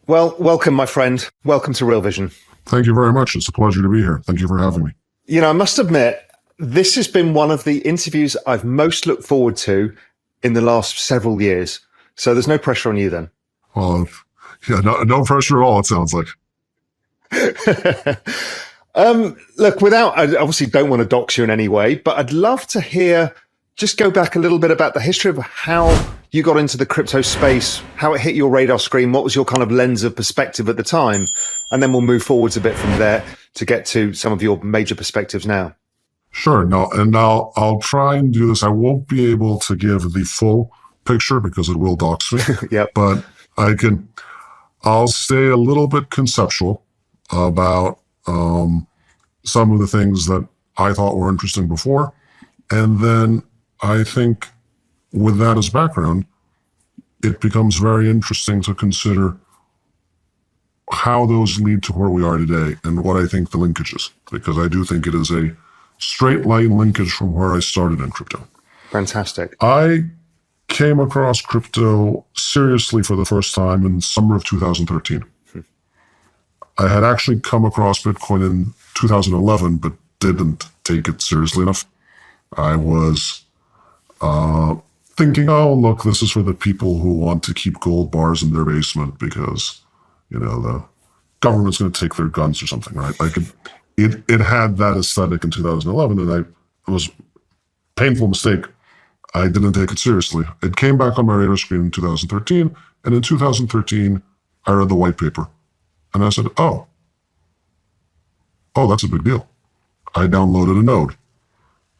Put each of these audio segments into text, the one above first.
Well, welcome, my friend. Welcome to Real Vision. Thank you very much. It's a pleasure to be here. Thank you for having me. You know, I must admit, this has been one of the interviews I've most looked forward to in the last several years. So there's no pressure on you then. Well, yeah, no pressure at all, it sounds like. Look, I obviously don't want to dox you in any way, but I'd love to hear, just go back a little bit about the history of how you got into the crypto space, how it hit your radar screen, what was your kind of lens of perspective at the time, and then we'll move forwards a bit from there to get to some of your major perspectives now. Sure. No, and I'll try and do this. I won't be able to give the full picture because it will dox me. Yep. But I'll stay a little bit conceptual about some of the things that I thought were interesting before. And then I think with that as background, it becomes very interesting to consider how those lead to where we are today and what I think the linkage is, because I do think it is a straight line linkage from where I started in crypto. Fantastic. I came across crypto seriously for the first time in summer of 2013. I had actually come across Bitcoin in 2011, but didn't take it seriously enough. I was thinking, oh, look, this is for the people who want to keep gold bars in their basement because, you know, the government's going to take their guns or something, right? Like it had that aesthetic in 2011, and it was a painful mistake. I didn't take it seriously. It came back on my radar screen in 2013, and in 2013, I read the white paper, and I said, oh, that's a big deal. I downloaded a node.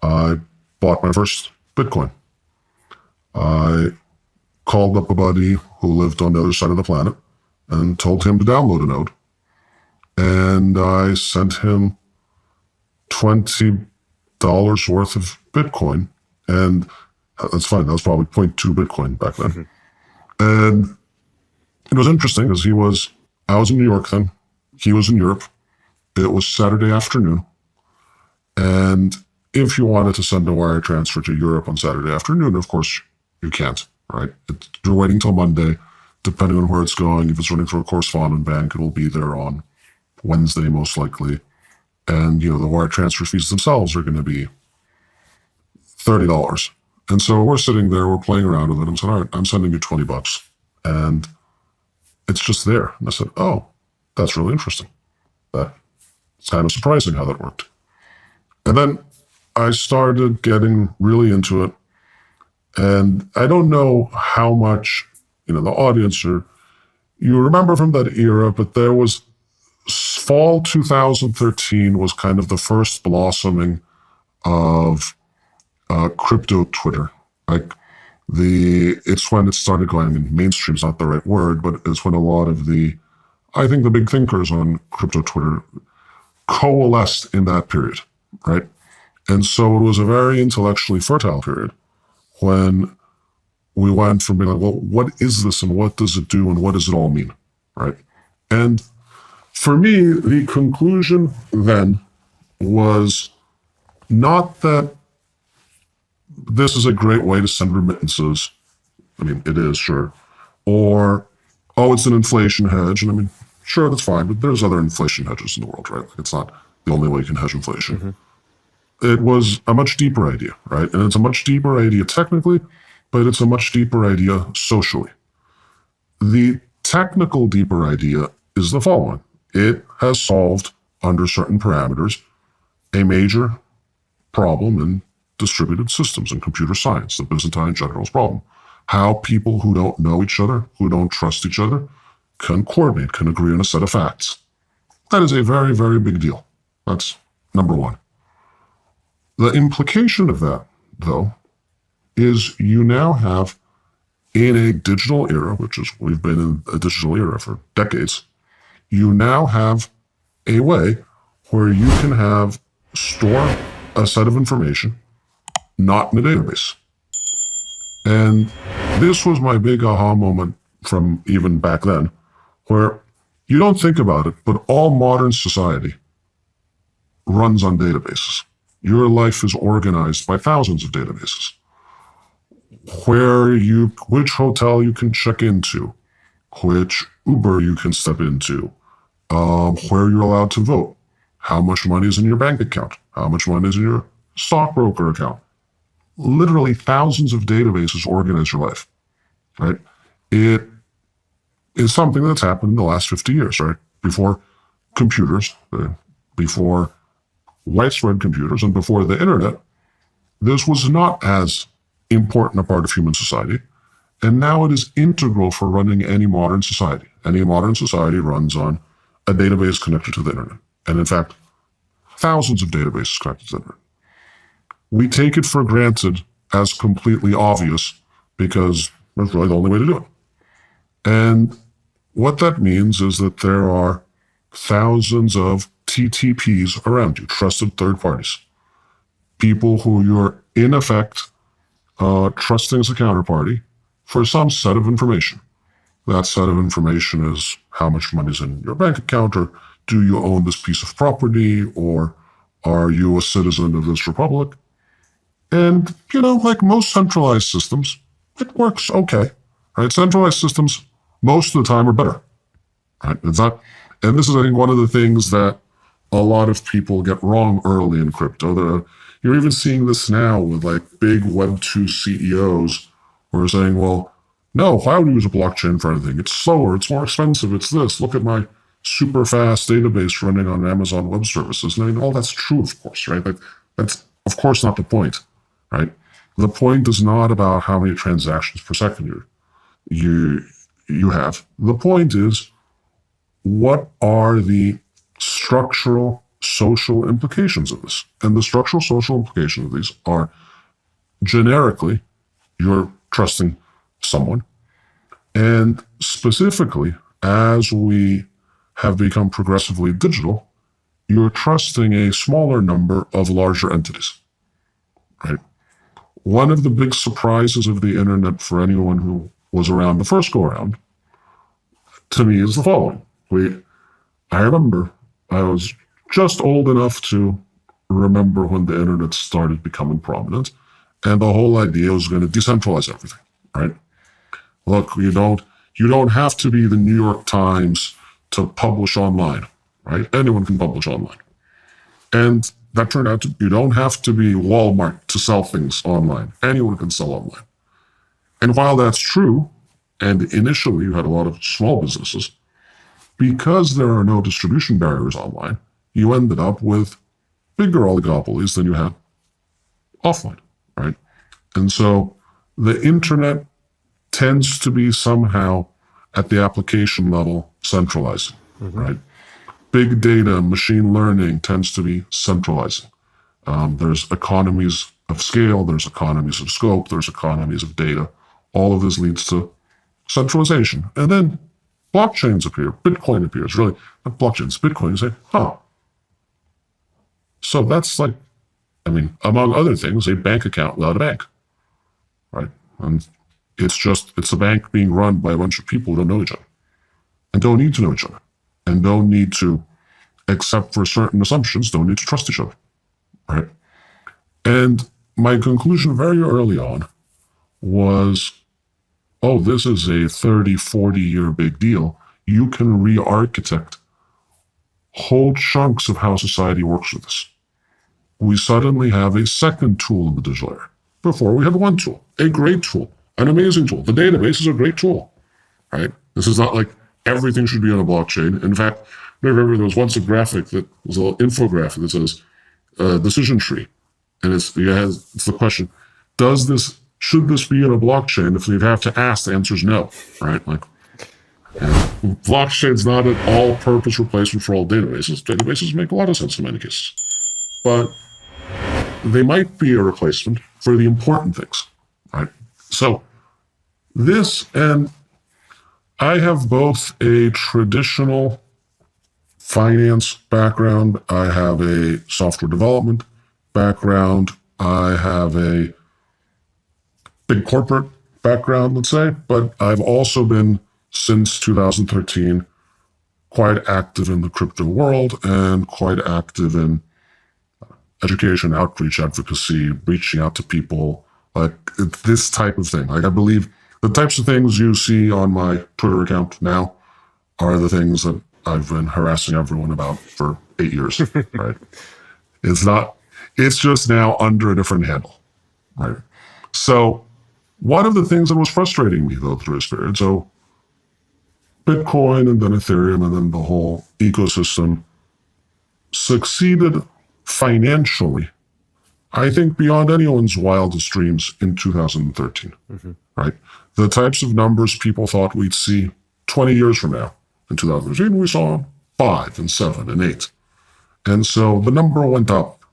I bought my first Bitcoin. I called up a buddy who lived on the other side of the planet and told him to download a node. And I sent him $20 worth of Bitcoin. And that's fine. That was probably 0.2 Bitcoin back then. Mm-hmm. And it was interesting because I was in New York then. He was in Europe. It was Saturday afternoon. And if you wanted to send a wire transfer to Europe on Saturday afternoon, of course, you can't, right? You're waiting till Monday, depending on where it's going. If it's running through a correspondent bank, it'll be there on Wednesday, most likely. And, you know, the wire transfer fees themselves are going to be $30. And so we're sitting there, we're playing around with it. And said, all right, I'm sending you $20. And it's just there. And I said, oh, that's really interesting. It's kind of surprising how that worked. And then I started getting really into it. And I don't know how much, you know, the audience you remember from that era, but there was fall 2013 was kind of the first blossoming of crypto Twitter. Like it's when it started going, I mean, mainstream's not the right word, but it's when a lot of I think the big thinkers on crypto Twitter coalesced in that period, right? And so it was a very intellectually fertile period when we went from being like, well, what is this and what does it do and what does it all mean, right? And for me, the conclusion then was not that this is a great way to send remittances. I mean, it is, sure. Or, oh, it's an inflation hedge. And I mean, sure, that's fine, but there's other inflation hedges in the world, right? Like, it's not the only way you can hedge inflation. Mm-hmm. It was a much deeper idea, right? And it's a much deeper idea technically, but it's a much deeper idea socially. The technical deeper idea is the following. It has solved, under certain parameters, a major problem in distributed systems and computer science, the Byzantine general's problem. How people who don't know each other, who don't trust each other, can coordinate, can agree on a set of facts. That is a very, very big deal. That's number one. The implication of that, though, is you now have, in a digital era, we've been in a digital era for decades, you now have a way where you can store a set of information not in a database. And this was my big aha moment from even back then, where you don't think about it, but all modern society runs on databases. Your life is organized by thousands of databases. Which hotel you can check into, which Uber you can step into, where you're allowed to vote, how much money is in your bank account, how much money is in your stockbroker account. Literally thousands of databases organize your life, right? It is something that's happened in the last 50 years, right? Before computers, before widespread computers, and before the internet, this was not as important a part of human society. And now it is integral for running any modern society. Any modern society runs on a database connected to the internet. And in fact, thousands of databases connected to the internet. We take it for granted as completely obvious because that's really the only way to do it. And what that means is that there are thousands of TTPs around you, trusted third parties, people who you're in effect trusting as a counterparty for some set of information. That set of information is how much money is in your bank account, or do you own this piece of property, or are you a citizen of this republic? And, like most centralized systems, it works okay, right? Centralized systems, most of the time, are better, right? It's not, and this is, I think, one of the things that a lot of people get wrong early in crypto. You're even seeing this now with like big Web2 CEOs who are saying, well, no, why would we use a blockchain for anything? It's slower, it's more expensive, it's this. Look at my super fast database running on Amazon Web Services. And I mean, all that's true, of course, right? But that's, of course, not the point, right? The point is not about how many transactions per second you have. The point is, what are the structural social implications of this? And the structural social implications of these are, generically, you're trusting someone. And specifically, as we have become progressively digital, you're trusting a smaller number of larger entities, right? One of the big surprises of the internet for anyone who was around the first go around, to me, is the following. I remember I was just old enough to remember when the internet started becoming prominent, and the whole idea was going to decentralize everything, right? Look, you don't have to be the New York Times to publish online, right? Anyone can publish online. And that turned out to, you don't have to be Walmart to sell things online. Anyone can sell online. And while that's true, and initially you had a lot of small businesses, because there are no distribution barriers online, you ended up with bigger oligopolies than you had offline, right? And so the internet tends to be somehow at the application level centralizing, right? Big data, machine learning tends to be centralizing. There's economies of scale, there's economies of scope, there's economies of data. All of this leads to centralization. And then blockchains appear, Bitcoin appears, really, not blockchains, Bitcoin, you say, so that's like, I mean, among other things, a bank account without a bank, right? And it's a bank being run by a bunch of people who don't know each other and don't need to know each other and don't need to, except for certain assumptions, don't need to trust each other, right? And my conclusion very early on was, oh, this is a 30, 40-year big deal. You can re-architect whole chunks of how society works with this. We suddenly have a second tool in the digital era. Before we had one tool, a great tool, an amazing tool. The database is a great tool, right? This is not like everything should be on a blockchain. In fact, I remember there was once a graphic that was a little infographic that says decision tree. And it's the question, should this be in a blockchain? If you have to ask, the answer is no, right? Like, blockchain's not an all-purpose replacement for all databases. Databases make a lot of sense in many cases. But they might be a replacement for the important things, right? So this, and I have both a traditional finance background, I have a software development background, I have a big corporate background, let's say, but I've also been, since 2013, quite active in the crypto world and quite active in education, outreach, advocacy, reaching out to people, like this type of thing. Like, I believe the types of things you see on my Twitter account now are the things that I've been harassing everyone about for 8 years, right? It's just now under a different handle, right? So one of the things that was frustrating me though through this period, so Bitcoin and then Ethereum and then the whole ecosystem succeeded financially, I think, beyond anyone's wildest dreams in 2013, right? The types of numbers people thought we'd see 20 years from now. In 2013, we saw 5 and 7 and 8. And so the number went up.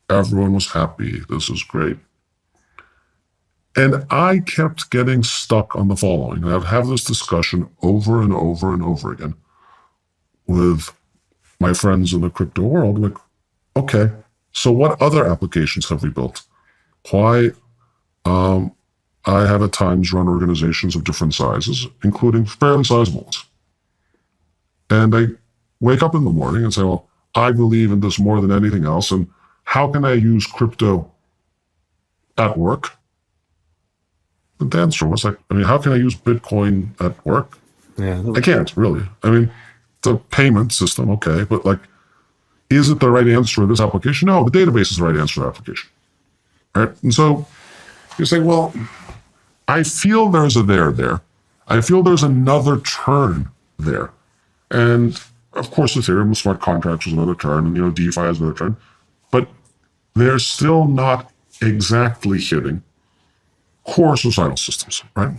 Everyone was happy. This was great. And I kept getting stuck on the following. And I'd have this discussion over and over and over again with my friends in the crypto world. Like, okay, so what other applications have we built? Why? I have at times run organizations of different sizes, including fairly sizable ones. And I wake up in the morning and say, well, I believe in this more than anything else. And how can I use crypto at work? And the answer was like, how can I use Bitcoin at work? Yeah, I can't really. It's a payment system, okay, but like, is it the right answer for this application? No, the database is the right answer for the application, right? And so you say, well, I feel there's a there. I feel there's another turn there. And of course, Ethereum with smart contracts was another turn, and DeFi is another turn, but they're still not exactly hitting core societal systems, right?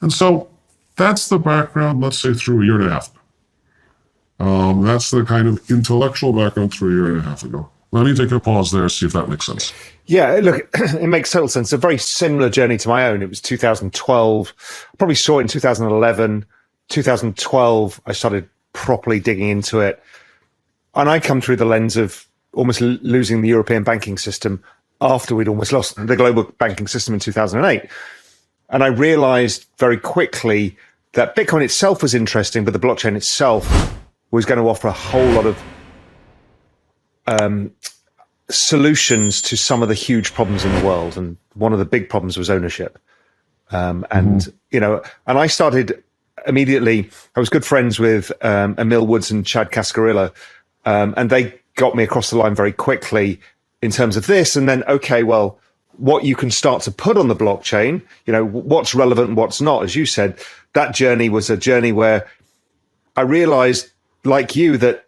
And so that's the background, let's say, through a year and a half. That's the kind of intellectual background through a year and a half ago. Let me take a pause there, see if that makes sense. Yeah, look, it makes total sense. A very similar journey to my own. It was 2012. I probably saw it in 2011. 2012, I started properly digging into it. And I come through the lens of almost losing the European banking system after we'd almost lost the global banking system in 2008. And I realized very quickly that Bitcoin itself was interesting, but the blockchain itself was going to offer a whole lot of solutions to some of the huge problems in the world. And one of the big problems was ownership. And I started immediately, I was good friends with Emil Woods and Chad Cascarilla, and they got me across the line very quickly in terms of this. And then, okay, well, what you can start to put on the blockchain, what's relevant and what's not, as you said, that journey was a journey where I realized, like you, that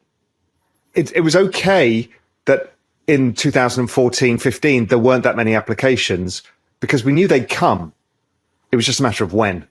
it was okay that in 2014, 15, there weren't that many applications because we knew they'd come. It was just a matter of when.